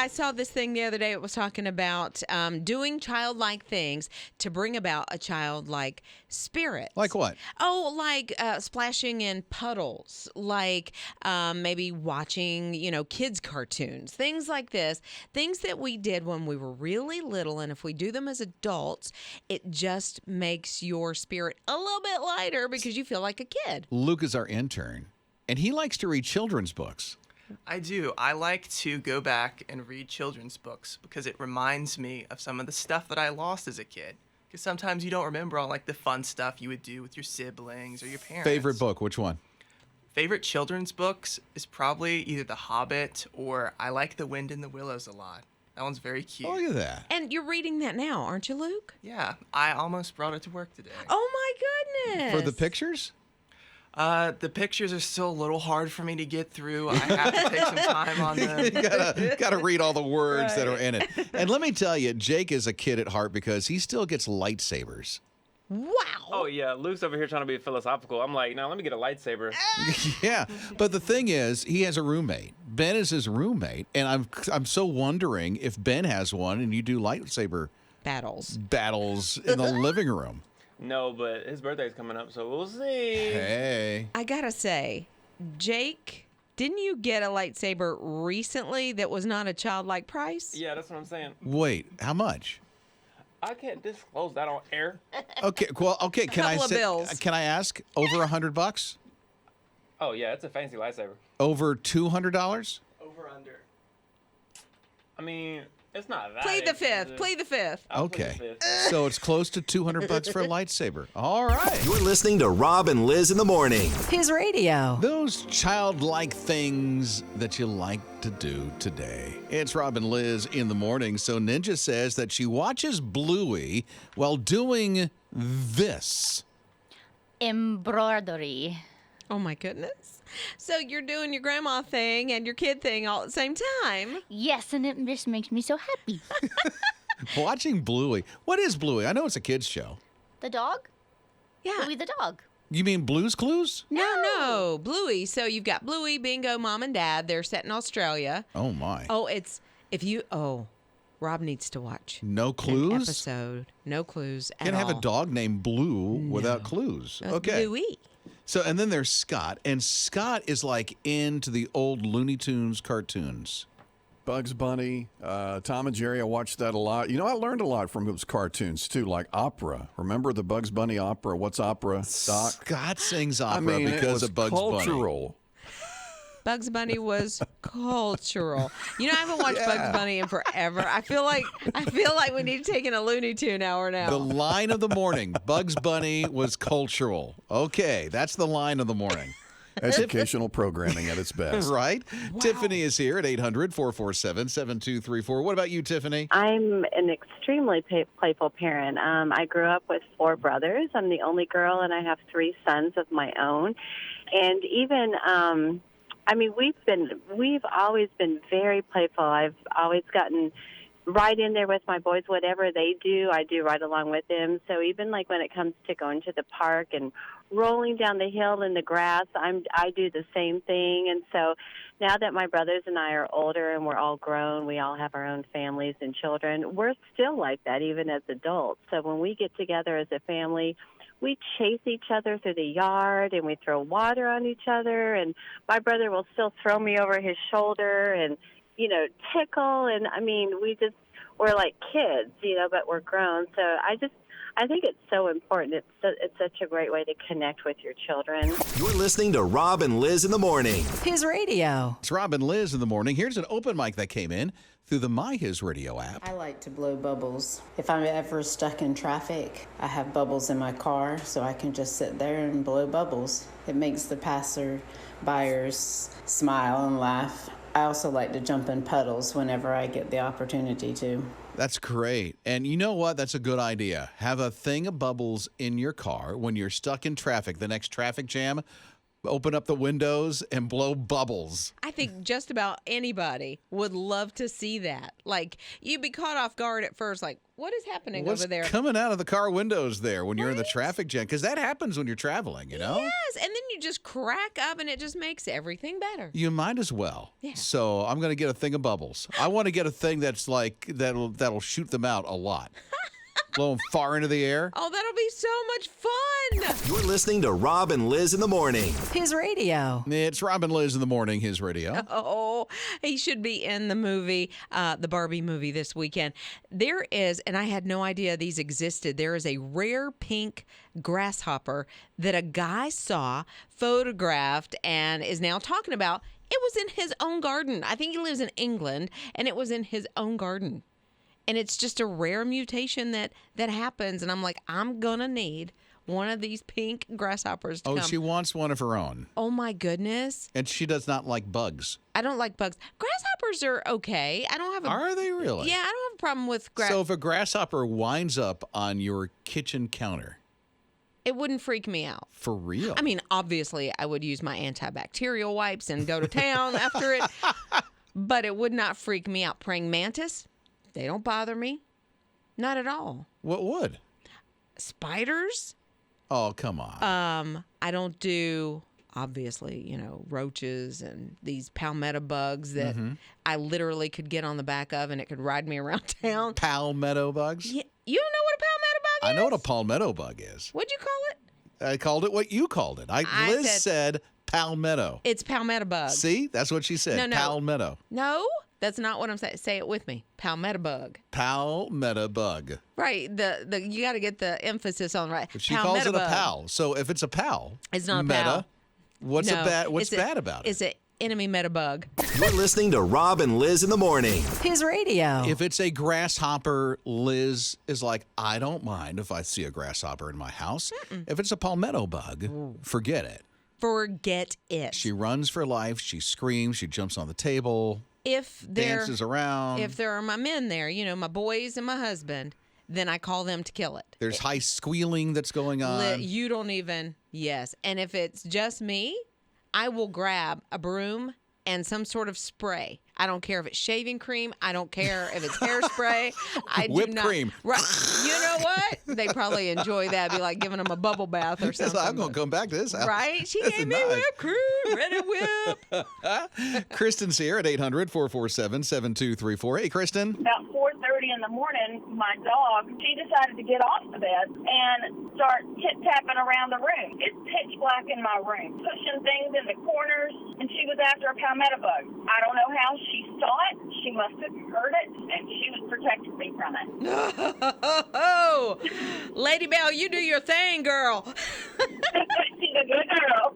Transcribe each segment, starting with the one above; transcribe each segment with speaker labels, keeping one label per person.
Speaker 1: I saw this thing the other day. It was talking about doing childlike things to bring about a childlike spirit.
Speaker 2: Like what?
Speaker 1: Oh, like splashing in puddles, like maybe watching, kids' cartoons, things like this, things that we did when we were really little. And if we do them as adults, it just makes your spirit a little bit lighter because you feel like a kid.
Speaker 2: Luke is our intern, and he likes to read children's books.
Speaker 3: I do. I like to go back and read children's books because it reminds me of some of the stuff that I lost as a kid. Because sometimes you don't remember all like the fun stuff you would do with your siblings or your parents.
Speaker 2: Favorite book? Which one?
Speaker 3: Favorite children's books is probably either The Hobbit or I like The Wind in the Willows a lot. That one's very cute.
Speaker 2: Oh, look at that.
Speaker 1: And you're reading that now, aren't you, Luke?
Speaker 3: Yeah, I almost brought it to work today.
Speaker 1: Oh, my goodness.
Speaker 2: For the pictures?
Speaker 3: The pictures are still a little hard for me to get through. I have to take some time on them.
Speaker 2: You gotta read all the words that are in it. And let me tell you, Jake is a kid at heart because he still gets lightsabers.
Speaker 1: Wow.
Speaker 4: Oh, yeah. Luke's over here trying to be philosophical. I'm like, no, let me get a lightsaber.
Speaker 2: Yeah, but the thing is, he has a roommate. Ben is his roommate, and I'm so wondering if Ben has one and you do lightsaber battles in the living room.
Speaker 4: No, but his birthday's coming up, so we'll see.
Speaker 2: Hey.
Speaker 1: I gotta say, Jake, didn't you get a lightsaber recently that was not a childlike price?
Speaker 4: Yeah, that's what I'm saying.
Speaker 2: Wait, how much?
Speaker 4: I can't disclose that on air.
Speaker 2: Okay, well, okay. Can
Speaker 1: Couple of bills.
Speaker 2: Can I ask? Over $100?
Speaker 4: Oh, yeah, it's a fancy lightsaber.
Speaker 2: Over $200?
Speaker 3: Over under.
Speaker 4: I mean, it's not that
Speaker 1: Plead the
Speaker 4: expensive.
Speaker 1: fifth. Plead the fifth.
Speaker 4: I'll plead
Speaker 2: Okay,
Speaker 4: the fifth.
Speaker 2: so it's close to $200 for a lightsaber. All right.
Speaker 5: You're listening to Rob and Lizz in the morning.
Speaker 6: His radio.
Speaker 2: Those childlike things that you like to do today. It's Rob and Lizz in the morning. So Ninja says that she watches Bluey while doing this.
Speaker 7: Embroidery.
Speaker 1: Oh, my goodness. So you're doing your grandma thing and your kid thing all at the same time.
Speaker 7: Yes, and it just makes me so happy.
Speaker 2: Watching Bluey. What is Bluey? I know it's a kid's show.
Speaker 7: The dog?
Speaker 1: Yeah.
Speaker 7: Bluey the dog.
Speaker 2: You mean Blue's Clues?
Speaker 1: No. Bluey. So you've got Bluey, Bingo, Mom and Dad. They're set in Australia.
Speaker 2: Oh, my.
Speaker 1: Rob needs to watch.
Speaker 2: No
Speaker 1: An
Speaker 2: clues?
Speaker 1: episode. No clues at
Speaker 2: Can't have a
Speaker 1: all.
Speaker 2: dog named Blue without clues. Okay.
Speaker 1: Bluey.
Speaker 2: So, and then there's Scott. And Scott is like into the old Looney Tunes cartoons.
Speaker 8: Bugs Bunny, Tom and Jerry, I watched that a lot. I learned a lot from those cartoons, too, like opera. Remember the Bugs Bunny opera? What's opera, Doc?
Speaker 2: Scott sings opera because of Bugs Bunny.
Speaker 8: Cultural.
Speaker 1: Bugs Bunny was cultural. I haven't watched Bugs Bunny in forever. I feel like we need to take in a Looney Tune hour now.
Speaker 2: The line of the morning, Bugs Bunny was cultural. Okay, that's the line of the morning.
Speaker 8: Educational programming at its best.
Speaker 2: Right? Wow. Tiffany is here at 800-447-7234. What about you, Tiffany?
Speaker 9: I'm an extremely playful parent. I grew up with 4 brothers. I'm the only girl, and I have 3 sons of my own. And even, we've always been very playful. I've always gotten right in there with my boys. Whatever they do, I do right along with them. So even like when it comes to going to the park and rolling down the hill in the grass, I do the same thing. And so now that my brothers and I are older and we're all grown, we all have our own families and children, we're still like that even as adults. So when we get together as a family, we chase each other through the yard and we throw water on each other. And my brother will still throw me over his shoulder and, tickle. And we're like kids, but we're grown. So I think it's so important. It's such a great way to connect with your children.
Speaker 5: You're listening to Rob and Lizz in the morning.
Speaker 6: His radio.
Speaker 2: It's Rob and Lizz in the morning. Here's an open mic that came in through the My HISRadio app.
Speaker 10: I like to blow bubbles. If I'm ever stuck in traffic, I have bubbles in my car, so I can just sit there and blow bubbles. It makes the passer-byers smile and laugh. I also like to jump in puddles whenever I get the opportunity to.
Speaker 2: That's great. And you know what? That's a good idea. Have a thing of bubbles in your car when you're stuck in traffic, the next traffic jam. open up the windows and blow bubbles.
Speaker 1: I think just about anybody would love to see that. Like, you'd be caught off guard at first, like, what is happening
Speaker 2: What's
Speaker 1: over there?
Speaker 2: coming out of the car windows there when you're in the traffic jam? Because that happens when you're traveling, you know?
Speaker 1: Yes, and then you just crack up and it just makes everything better.
Speaker 2: You might as well.
Speaker 1: Yeah.
Speaker 2: So I'm going to get a thing of bubbles. I want to get a thing that's like that'll shoot them out a lot. Blow them far into the air.
Speaker 1: Oh, that'll be so much fun.
Speaker 5: You're listening to Rob and Liz in the morning.
Speaker 6: His radio.
Speaker 2: It's Rob and Liz in the morning, his radio.
Speaker 1: Oh, he should be in the movie, the Barbie movie this weekend. There is, and I had no idea these existed, there is a rare pink grasshopper that a guy saw, photographed, and is now talking about. It was in his own garden. I think he lives in England, and it was in his own garden. And it's just a rare mutation that happens. And I'm like, I'm going to need one of these pink grasshoppers to come.
Speaker 2: She wants one of her own.
Speaker 1: Oh, my goodness.
Speaker 2: And she does not like bugs.
Speaker 1: I don't like bugs. Grasshoppers are okay. I don't have a...
Speaker 2: Are they really?
Speaker 1: Yeah, I don't have a problem with
Speaker 2: So if a grasshopper winds up on your kitchen counter...
Speaker 1: It wouldn't freak me out.
Speaker 2: For real?
Speaker 1: I mean, obviously, I would use my antibacterial wipes and go to town after it. But it would not freak me out. Praying mantis... They don't bother me. Not at all.
Speaker 2: What would?
Speaker 1: Spiders?
Speaker 2: Oh, come on.
Speaker 1: I don't do, obviously, roaches and these palmetto bugs that I literally could get on the back of and it could ride me around town.
Speaker 2: Palmetto bugs?
Speaker 1: Yeah, you don't know what a palmetto bug is?
Speaker 2: I know what a palmetto bug is.
Speaker 1: What'd you call it?
Speaker 2: I called it what you called it. Liz said palmetto.
Speaker 1: It's palmetto bug.
Speaker 2: See? That's what she said.
Speaker 1: No.
Speaker 2: Palmetto.
Speaker 1: No, that's not what I'm saying. Say it with me. Palmetto bug.
Speaker 2: Palmetto bug.
Speaker 1: Right. The you got to get the emphasis on right.
Speaker 2: But she
Speaker 1: palmetto
Speaker 2: calls it a
Speaker 1: bug.
Speaker 2: pal. So if it's a pal,
Speaker 1: It's not a
Speaker 2: meta,
Speaker 1: pal.
Speaker 2: What's
Speaker 1: No,
Speaker 2: bad about it?
Speaker 1: It's an enemy meta bug.
Speaker 5: You're listening to Rob and Liz in the morning.
Speaker 6: His radio.
Speaker 2: If it's a grasshopper, Liz is like, I don't mind if I see a grasshopper in my house. If it's a palmetto bug, forget it.
Speaker 1: Forget it.
Speaker 2: She runs for life. She screams. She jumps on the table. Dances around.
Speaker 1: If there are my men there, my boys and my husband, then I call them to kill it.
Speaker 2: There's high squealing that's going on.
Speaker 1: You don't even, yes. And if it's just me, I will grab a broom and some sort of spray. I don't care if it's shaving cream. I don't care if it's hairspray.
Speaker 2: Whipped cream.
Speaker 1: Right. You know what? They probably enjoy that. Be like giving them a bubble bath or something.
Speaker 2: I'm going to come back to this house.
Speaker 1: Right? She
Speaker 2: This is
Speaker 1: gave me
Speaker 2: nice.
Speaker 1: whipped cream. Ready whip.
Speaker 2: Kristen's here at 800-447-7234. Hey, Kristen.
Speaker 11: About 4:30 in the morning, my dog, she decided to get off the bed and start tip-tapping around the room. It's pitch black in my room, pushing things in the corners, and she was after a palmetto bug. I don't know how she saw it. She must have heard it, and she was protecting me from it.
Speaker 1: Oh, Lady Bell, you do your thing, girl.
Speaker 11: She's a good girl.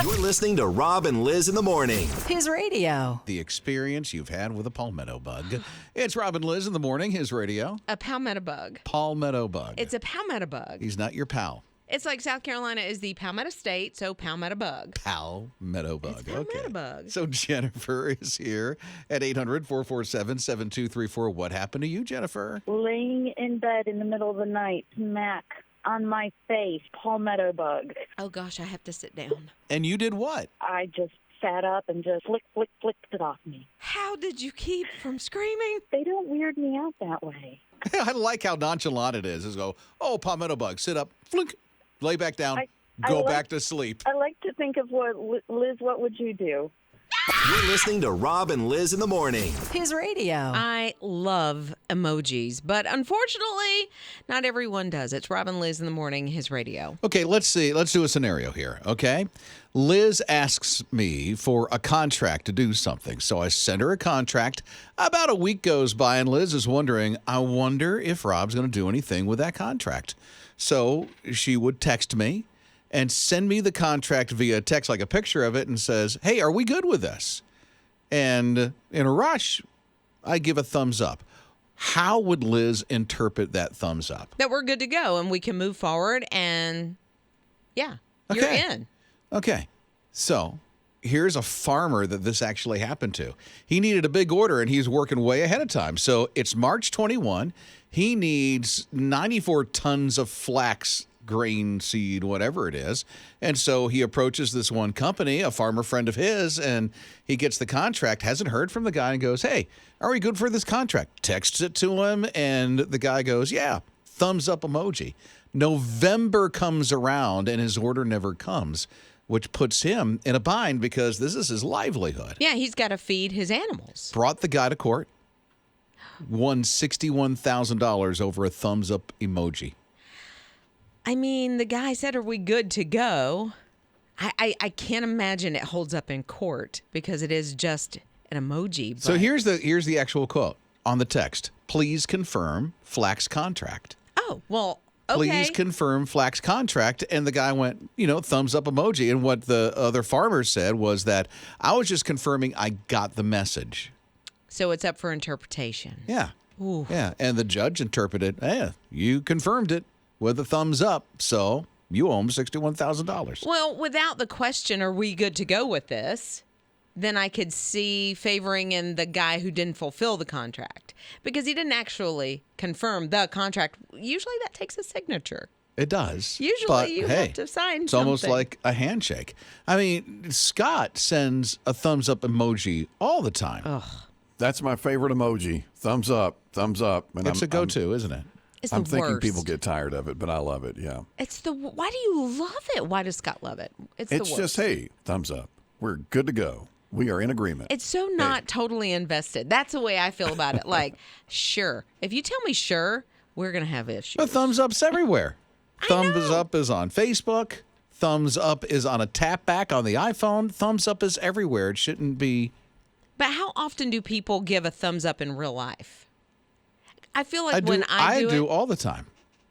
Speaker 5: You're listening to Rob and Liz in the morning.
Speaker 6: His radio.
Speaker 2: The experience you've had with a palmetto bug. It's Rob and Liz in the morning, his radio.
Speaker 1: A palmetto bug.
Speaker 2: Palmetto bug.
Speaker 1: It's a palmetto bug.
Speaker 2: He's not your pal.
Speaker 1: It's like South Carolina is the palmetto state, so palmetto bug.
Speaker 2: Palmetto bug.
Speaker 1: It's palmetto
Speaker 2: Okay.
Speaker 1: bug.
Speaker 2: So Jennifer is here at 800-447-7234. What happened to you, Jennifer?
Speaker 12: Laying in bed in the middle of the night, smack on my face, palmetto bug.
Speaker 1: Oh, gosh, I have to sit down.
Speaker 2: And you did what?
Speaker 12: I just sat up and just flicked it off me.
Speaker 1: How did you keep from screaming?
Speaker 12: They don't weird me out that way.
Speaker 2: I like how nonchalant it is. Just go, oh, palmetto bug, sit up, flink, lay back down, go back to sleep.
Speaker 12: I like to think of what, Liz, what would you do?
Speaker 5: You're listening to Rob and Liz in the morning.
Speaker 6: His radio.
Speaker 1: I love emojis, but unfortunately, not everyone does. It's Rob and Liz in the morning, his radio.
Speaker 2: Okay, let's see. Let's do a scenario here, okay? Liz asks me for a contract to do something. So I send her a contract. About a week goes by, and Liz is wondering, I wonder if Rob's going to do anything with that contract. So she would text me and send me the contract via text, like a picture of it, and says, hey, are we good with this? And in a rush, I give a thumbs up. How would Liz interpret that thumbs up?
Speaker 1: That we're good to go and we can move forward and, yeah, you're in.
Speaker 2: Okay. So here's a farmer that this actually happened to. He needed a big order and he's working way ahead of time. So it's March 21. He needs 94 tons of flax grain seed, whatever it is. And so he approaches this one company, a farmer friend of his, and he gets the contract, hasn't heard from the guy, and goes, hey, are we good for this contract? Texts it to him, and the guy goes, yeah, thumbs up emoji. November comes around, and his order never comes, which puts him in a bind because this is his livelihood.
Speaker 1: Yeah, he's got to feed his animals.
Speaker 2: Brought the guy to court, won $61,000 over a thumbs up emoji.
Speaker 1: I mean, the guy said, are we good to go? I can't imagine it holds up in court because it is just an emoji. But...
Speaker 2: So here's the actual quote on the text. Please confirm Flack's contract.
Speaker 1: Oh, well, okay.
Speaker 2: Please confirm Flack's contract. And the guy went, thumbs up emoji. And what the other farmer said was that I was just confirming I got the message.
Speaker 1: So it's up for interpretation.
Speaker 2: Yeah.
Speaker 1: Ooh.
Speaker 2: Yeah. And the judge interpreted, you confirmed it with a thumbs up. So you owe him $61,000.
Speaker 1: Well, without the question, are we good to go with this? Then I could see favoring in the guy who didn't fulfill the contract because he didn't actually confirm the contract. Usually that takes a signature.
Speaker 2: It does.
Speaker 1: Usually
Speaker 2: but,
Speaker 1: you have to sign
Speaker 2: it's
Speaker 1: something.
Speaker 2: almost like a handshake. I mean, Scott sends a thumbs up emoji all the time.
Speaker 1: Ugh.
Speaker 8: That's my favorite emoji. Thumbs up, thumbs up. And
Speaker 2: It's a go-to, isn't it?
Speaker 1: It's
Speaker 8: I'm
Speaker 1: the
Speaker 8: thinking
Speaker 1: worst.
Speaker 8: people get tired of it, but I love it, yeah.
Speaker 1: Why do you love it? Why does Scott love it? It's the worst.
Speaker 8: Just, hey, thumbs up. We're good to go. We are in agreement.
Speaker 1: It's so not totally invested. That's the way I feel about it. Like, sure. If you tell me sure, we're going to have issues.
Speaker 2: The thumbs up's everywhere. Thumbs up is on Facebook. Thumbs up is on a tap back on the iPhone. Thumbs up is everywhere. It shouldn't be.
Speaker 1: But how often do people give a thumbs up in real life? I feel like when I do it,
Speaker 2: all the time.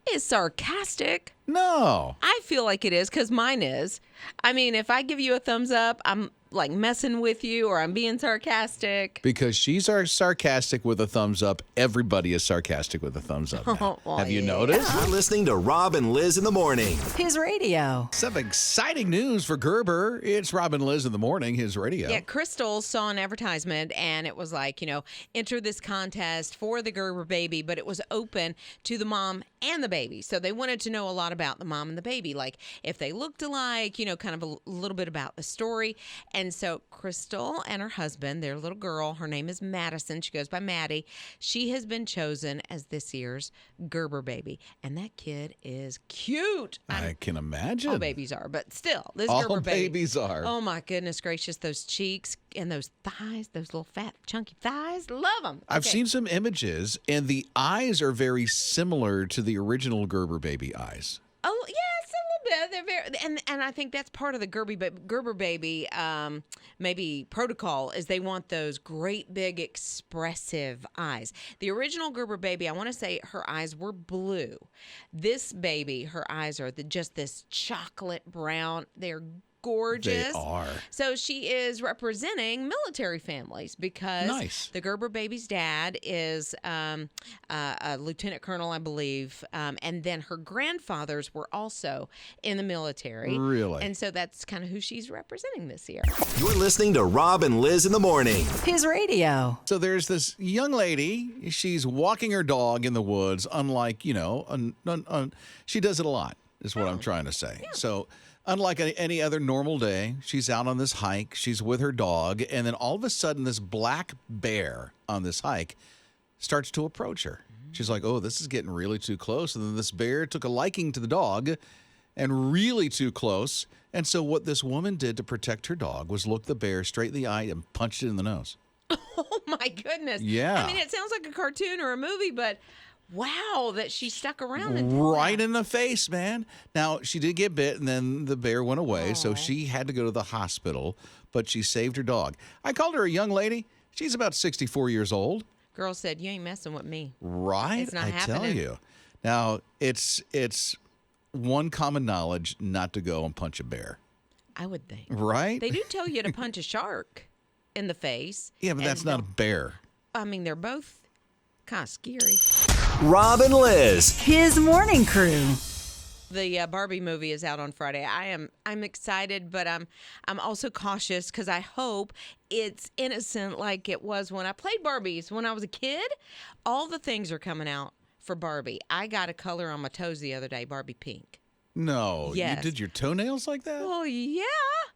Speaker 1: It's sarcastic.
Speaker 2: No.
Speaker 1: I feel like it is because mine is. I mean, if I give you a thumbs up, I'm like messing with you or I'm being sarcastic.
Speaker 2: Because she's sarcastic with a thumbs up. Everybody is sarcastic with a thumbs up now. Have you noticed?
Speaker 5: You're listening to Rob and Lizz in the morning.
Speaker 6: His radio.
Speaker 2: Some exciting news for Gerber. It's Rob and Lizz in the morning, his radio.
Speaker 1: Yeah, Crystal saw an advertisement and it was like, enter this contest for the Gerber baby, but it was open to the mom and the baby. So they wanted to know a lot about the mom and the baby, like if they looked alike, kind of a little bit about the story. And so Crystal and her husband, their little girl, her name is Madison. She goes by Maddie. She has been chosen as this year's Gerber baby. And that kid is cute.
Speaker 2: I can imagine.
Speaker 1: All babies are, but still, this
Speaker 2: All
Speaker 1: Gerber baby.
Speaker 2: babies are.
Speaker 1: Oh, my goodness gracious. Those cheeks and those thighs, those little fat, chunky thighs. Love them.
Speaker 2: I've seen some images, and the eyes are very similar to the original Gerber baby eyes.
Speaker 1: Oh, yes, a little bit. They're very, and I think that's part of the Gerber baby maybe protocol is they want those great big expressive eyes. The original Gerber baby, I want to say her eyes were blue. This baby, her eyes are just this chocolate brown. They're gorgeous.
Speaker 2: They are.
Speaker 1: So she is representing military families because the Gerber baby's dad is a lieutenant colonel, I believe, and then her grandfathers were also in the military.
Speaker 2: Really?
Speaker 1: And so that's kind of who she's representing this year.
Speaker 5: You're listening to Rob and Lizz in the morning.
Speaker 6: His radio.
Speaker 2: So there's this young lady. She's walking her dog in the woods, unlike, she does it a lot, is what I'm trying to say. Yeah. So unlike any other normal day, she's out on this hike. She's with her dog. And then all of a sudden, this black bear on this hike starts to approach her. She's like, oh, this is getting really too close. And then this bear took a liking to the dog and really too close. And so what this woman did to protect her dog was look the bear straight in the eye and punched it in the nose.
Speaker 1: Oh, my goodness.
Speaker 2: Yeah.
Speaker 1: I mean, it sounds like a cartoon or a movie, but wow, that she stuck around and
Speaker 2: right in the face, man. Now, she did get bit, and then the bear went away, so she had to go to the hospital, but she saved her dog. I called her a young lady. She's about 64 years old.
Speaker 1: Girl said, you ain't messing with me.
Speaker 2: Right?
Speaker 1: It's not
Speaker 2: happening. Tell you. Now, it's one common knowledge not to go and punch a bear.
Speaker 1: I would think.
Speaker 2: Right?
Speaker 1: They do tell you to punch a shark in the face.
Speaker 2: Yeah, but that's not a bear.
Speaker 1: I mean, they're both kind of scary.
Speaker 5: Rob and Lizz.
Speaker 6: His morning crew.
Speaker 1: The Barbie movie is out on Friday. I'm excited, but I'm also cautious because I hope it's innocent like it was when I played Barbies when I was a kid. All the things are coming out for Barbie. I got a color on my toes the other day, Barbie pink.
Speaker 2: No.
Speaker 1: Yes.
Speaker 2: You did your toenails like that?
Speaker 1: Oh, yeah.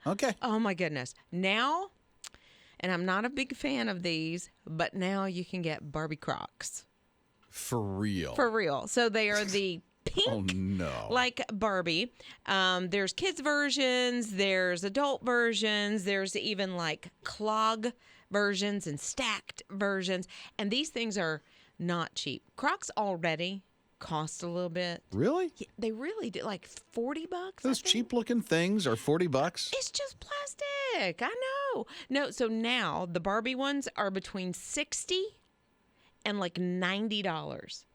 Speaker 2: Okay.
Speaker 1: Oh, my goodness. Now, and I'm not a big fan of these, but now you can get Barbie Crocs.
Speaker 2: For real.
Speaker 1: For real. So they are the pink,
Speaker 2: Oh, no.
Speaker 1: like Barbie. There's kids versions, there's adult versions, there's even like clog versions and stacked versions. And these things are not cheap. Crocs already cost a little bit.
Speaker 2: Really?
Speaker 1: Yeah, they really do. Like $40.
Speaker 2: Those cheap-looking things are $40.
Speaker 1: It's just plastic. I know. No, so now the Barbie ones are between $60 and like $90.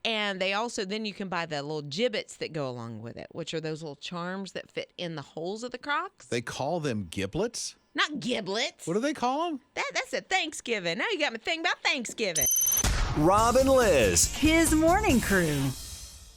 Speaker 1: And they also, then you can buy the little gibbets that go along with it, which are those little charms that fit in the holes of the Crocs.
Speaker 2: They call them giblets?
Speaker 1: Not giblets.
Speaker 2: What do they call them?
Speaker 1: That's at Thanksgiving. Now you got me thinking about Thanksgiving.
Speaker 5: Rob and Lizz.
Speaker 6: His morning crew.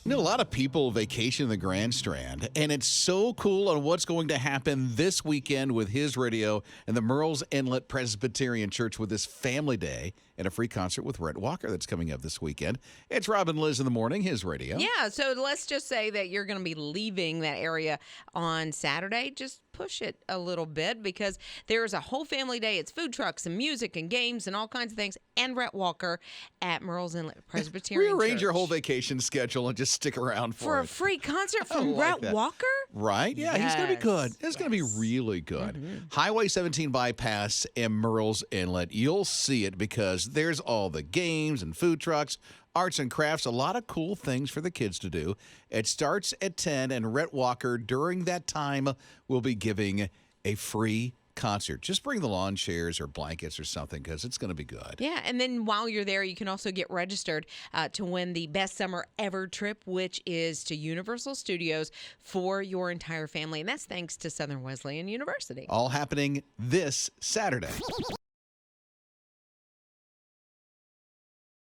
Speaker 2: You know, a lot of people vacation in the Grand Strand, and it's so cool on what's going to happen this weekend with His Radio and the Murrells Inlet Presbyterian Church with this family day and a free concert with Rhett Walker that's coming up this weekend. It's Rob and Lizz in the morning, His Radio.
Speaker 1: Yeah, so let's just say that you're going to be leaving that area on Saturday. Just push it a little bit because there's a whole family day. It's food trucks and music and games and all kinds of things. And Rhett Walker at Murrells Inlet Presbyterian
Speaker 2: Rearrange
Speaker 1: Church.
Speaker 2: your whole vacation schedule and just stick around
Speaker 1: For
Speaker 2: it.
Speaker 1: a free concert
Speaker 2: I
Speaker 1: from
Speaker 2: like
Speaker 1: Rhett
Speaker 2: that.
Speaker 1: Walker?
Speaker 2: Right? Yeah, he's going to be good.
Speaker 1: Yes,
Speaker 2: It's going to be really good.
Speaker 1: Mm-hmm.
Speaker 2: Highway 17 bypass and Murrells Inlet. You'll see it because there's all the games and food trucks, arts and crafts, a lot of cool things for the kids to do. It starts at 10, and Rhett Walker, during that time, will be giving a free concert. Just bring the lawn chairs or blankets or something because it's going to be good.
Speaker 1: Yeah, and then while you're there, you can also get registered to win the best summer ever trip, which is to Universal Studios for your entire family. And that's thanks to Southern Wesleyan University.
Speaker 2: All happening this Saturday.